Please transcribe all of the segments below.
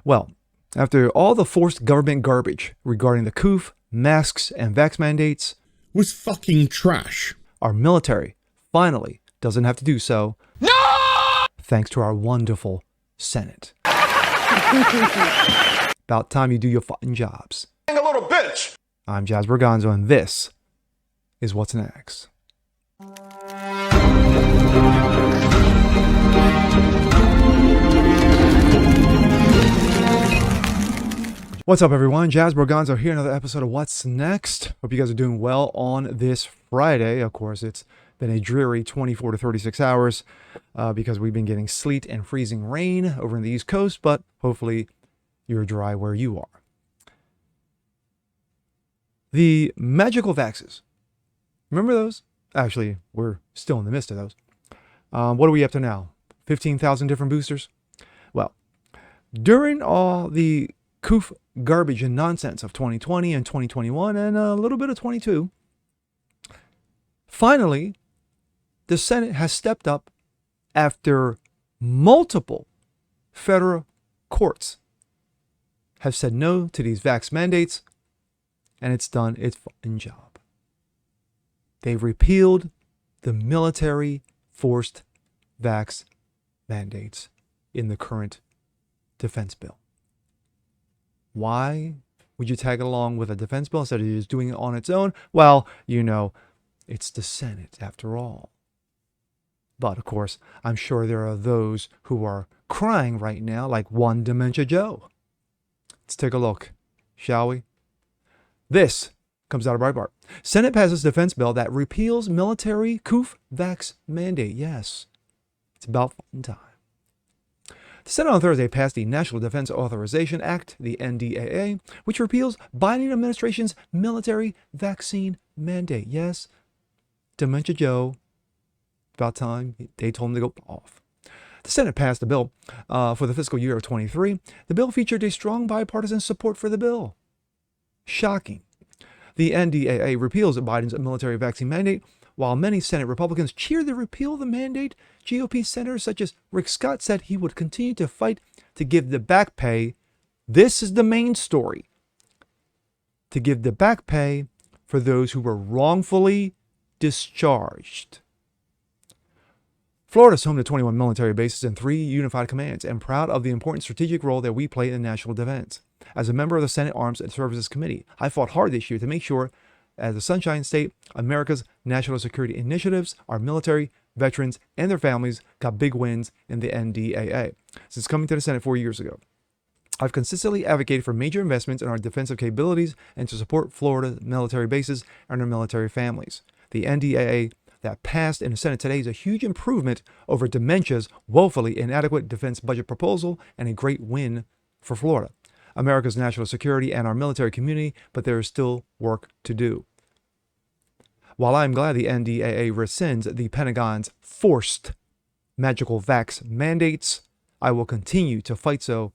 Well, after all the forced government garbage regarding the COOF, masks, and vax mandates, was fucking trash. our military finally doesn't have to do so. No! Thanks to our wonderful Senate. About time you do your fucking jobs. A little bitch. I'm Jazz Berganzo, and this is What's Next. What's up, everyone? Jazz Berganzo here, another episode of What's Next. Hope you guys are doing well on this Friday. Of course, it's been a dreary 24 to 36 hours because we've been getting sleet and freezing rain over in the East Coast, but hopefully you're dry where you are. The magical vaxes. Remember those? Actually, we're still in the midst of those. What are we up to now? 15,000 different boosters? Well, during all the COOF garbage and nonsense of 2020 and 2021 and a little bit of 22, finally, the Senate has stepped up after multiple federal courts have said no to these vax mandates, and it's done its fucking job. They've repealed the military forced vax mandates in the current defense bill. Why would you tag it along with a defense bill instead of just doing it on its own? Well, you know, it's the Senate after all. But of course, I'm sure there are those who are crying right now, like one Dementia Joe. Let's take a look, shall we? This comes out of Breitbart. Senate passes defense bill that repeals military COOF vax mandate. Yes, it's about fucking time. The Senate on Thursday passed the National Defense Authorization Act, the NDAA, which repeals Biden administration's military vaccine mandate. Yes, Dementia Joe, about time they told him to go off. The Senate passed the bill for the fiscal year of 23. The bill featured a strong bipartisan support for the bill. Shocking. The NDAA repeals Biden's military vaccine mandate. While many Senate Republicans cheered the repeal of the mandate, GOP senators such as Rick Scott said he would continue to fight to give the back pay. This is the main story. To give the back pay for those who were wrongfully discharged. Florida is home to 21 military bases and 3 unified commands, and proud of the important strategic role that we play in national defense. As a member of the Senate Armed Services Committee, I fought hard this year to make sure, as the Sunshine State, America's national security initiatives, our military, veterans, and their families got big wins in the NDAA. Since coming to the Senate 4 years ago, I've consistently advocated for major investments in our defensive capabilities and to support Florida military bases and their military families. The NDAA that passed in the Senate today is a huge improvement over Dementia's woefully inadequate defense budget proposal and a great win for Florida, America's national security, and our military community, but there is still work to do. While I am glad the NDAA rescinds the Pentagon's forced magical vax mandates, I will continue to fight so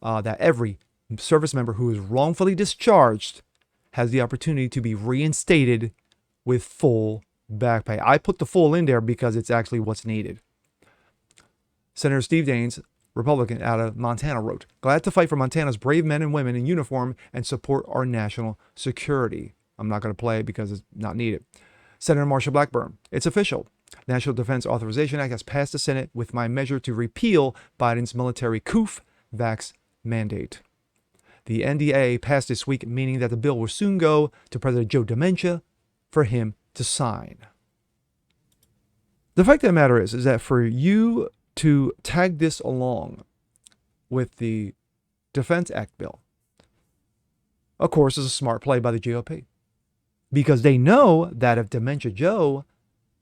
that every service member who is wrongfully discharged has the opportunity to be reinstated with full back pay. I put the full in there because it's actually what's needed. Senator Steve Daines, Republican out of Montana, wrote, "Glad to fight for Montana's brave men and women in uniform and support our national security." I'm not going to play it because it's not needed. Senator Marsha Blackburn, "It's official. National Defense Authorization Act has passed the Senate with my measure to repeal Biden's military COOF vax mandate." The NDAA passed this week, meaning that the bill will soon go to President Joe Dementia for him to sign. The fact of the matter is that for you to tag this along with the Defense Act bill, of course, is a smart play by the GOP. Because they know that if Dementia Joe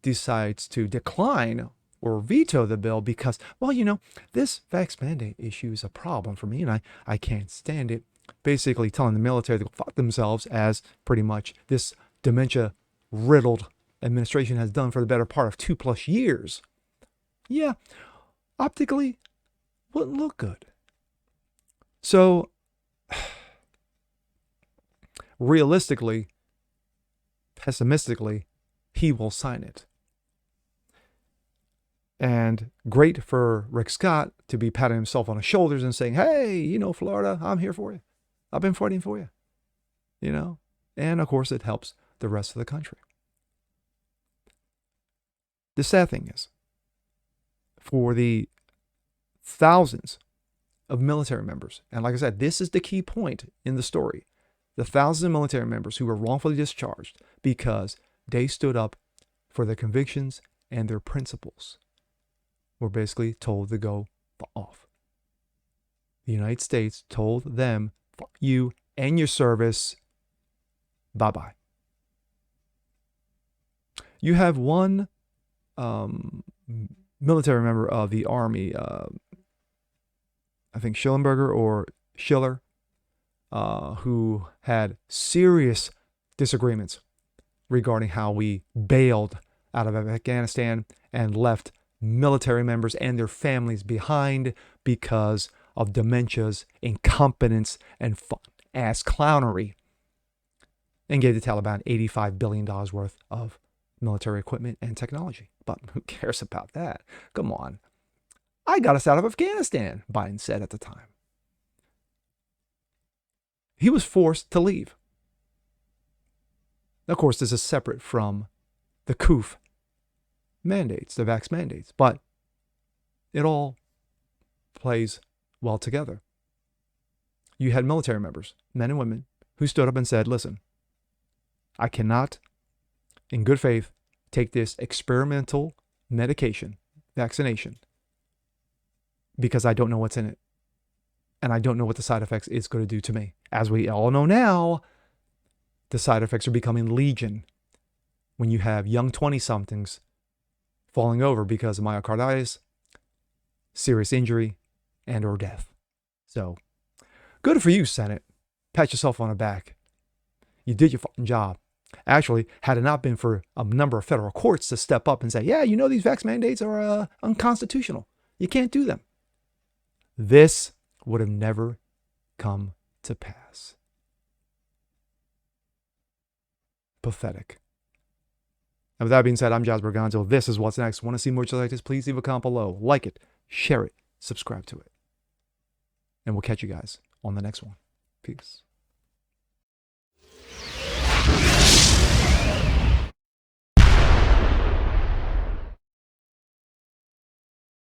decides to decline or veto the bill because, well, you know, this vax mandate issue is a problem for me and I can't stand it, basically telling the military to go fuck themselves, as pretty much this dementia-riddled administration has done for the better part of 2+ years. Yeah, optically, wouldn't look good. So, realistically, pessimistically, he will sign it. And great for Rick Scott to be patting himself on the shoulders and saying, hey, you know, Florida, I'm here for you. I've been fighting for you, you know? And of course, it helps the rest of the country. The sad thing is, for the thousands of military members, and like I said, this is the key point in the story, the thousands of military members who were wrongfully discharged because they stood up for their convictions and their principles, were basically told to go off. The United States told them, fuck you and your service, bye-bye. You have one military member of the Army, I think Schillenberger or Schiller, who had serious disagreements regarding how we bailed out of Afghanistan and left military members and their families behind because of dementia's incompetence and ass clownery, and gave the Taliban $85 billion worth of military equipment and technology. But who cares about that? Come on. I got us out of Afghanistan, Biden said at the time. He was forced to leave. Of course, this is separate from the COOF mandates, the vax mandates, but it all plays well together. You had military members, men and women, who stood up and said, listen, I cannot, in good faith, take this experimental medication, vaccination, because I don't know what's in it. And I don't know what the side effects is going to do to me. As we all know now, the side effects are becoming legion when you have young 20-somethings falling over because of myocarditis, serious injury, and or death. So, good for you, Senate. Pat yourself on the back. You did your fucking job. Actually, had it not been for a number of federal courts to step up and say, yeah, you know these vax mandates are unconstitutional. You can't do them. This would have never come to pass. Pathetic. And with that being said, I'm Jasper Gonzo. This is What's Next. Want to see more like this? Please leave a comment below. Like it, share it, subscribe to it. And we'll catch you guys on the next one. Peace.